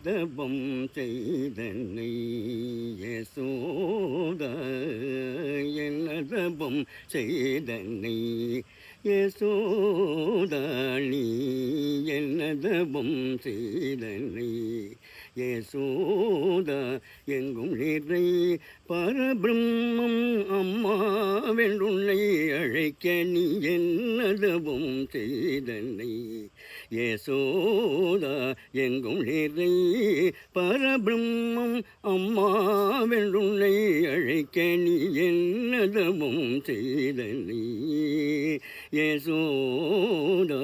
தபம் செய்தனை யசோதா என்ன தபம் செய்தனை யசோதா நீ என்ன தபம் செய்தனை யசோதா எங்கும் நிறை பரபிரம்மம் அம்மாவென்றுன்னை அழைக்க நீ என்னதவும் செய்தனை யசோதா எங்கும் நிறை பரபிரம்மம் அம்மாவென்றுன்னை அழைக்க நீ என்னதவும் செய்தனை யசோதா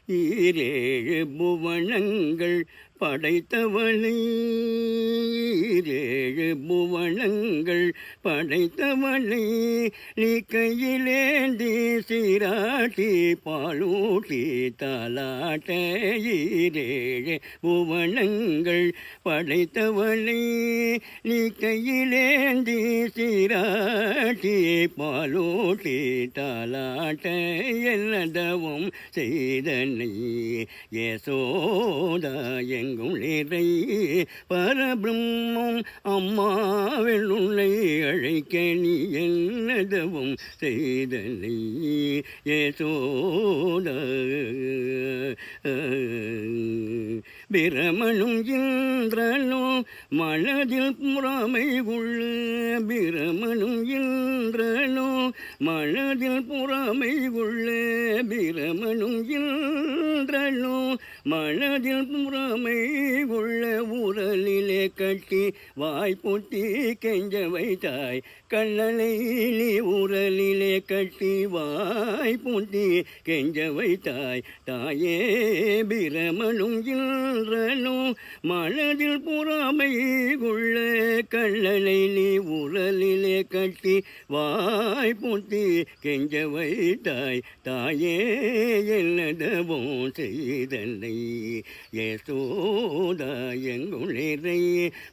ஈரேழு புவனங்கள் படைத்தவளை ஈரேழு புவனங்கள் படைத்தவளை நீ கையிலேந்தி சீராட்டி பாலூட்டி தாலாட்ட ஈரேழு புவனங்கள் படைத்தவளை நீ கையிலேந்தி சீராட்டி பாலூட்டி தாலாட்ட என்னதவும் செய்தனை யசோதா எங்கும் நிறை பரபிரம்மம் அம்மாவென்னுன்னை அழைக்க நீ என்னதவும் செய்தனை யசோதா பிரமனும் இந்திரனும் மனதில் புறாமை உள்ள பிரமனும் இந்திரனும் மனதில் புறாமை உள்ள பிரமனும் இந்திரனும் மனதில் புறாமை உள்ள உரலிலே கட்டி வாய்ப்புட்டி கெஞ்ச வைத்தாய் கண்ணனை நீ உரலிலே கட்டி வாய்ப்புட்டி கெஞ்ச வைத்தாய் தாயே பிரமனும் இந்திரனும் மனதில் புறாமை உள்ள கண்ணனை நீ உரலிலே கட்டி வாய்ப்புட்டி கெஞ்ச வைத்தாய் தாயே என்னதவும் செய்தனை யசோதா எங்கும் நிறை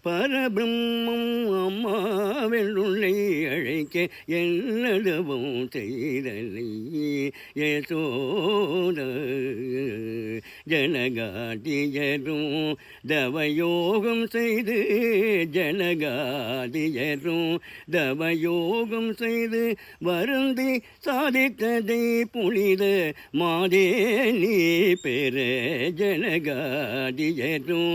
பரபிரம்மம் அம்மாவென்றுன்னை அழைக்க என்னதவும் செய்தனை யசோதா ஜனகாதியரும் தவயோகம் செய்து ஜனகாதியரும் தவயோகம் செய்து வருந்தி சாதித்ததை புனித மாதேனி பெற ஜனகாதியரும்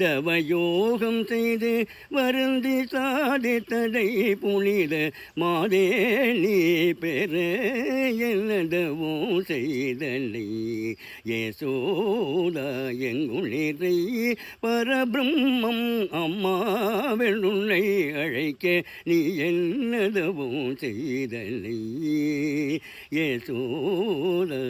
தவயோகம் செய்து வருந்தி சாதித்ததை புனித மாதேனி பெற என்னதவும் செய்தனை யசோதா எங்கும் நிறை பரபிரம்மம் அம்மாவென்னுன்னை அழைக்க நீ என்னதவும் செய்தனை யசோதா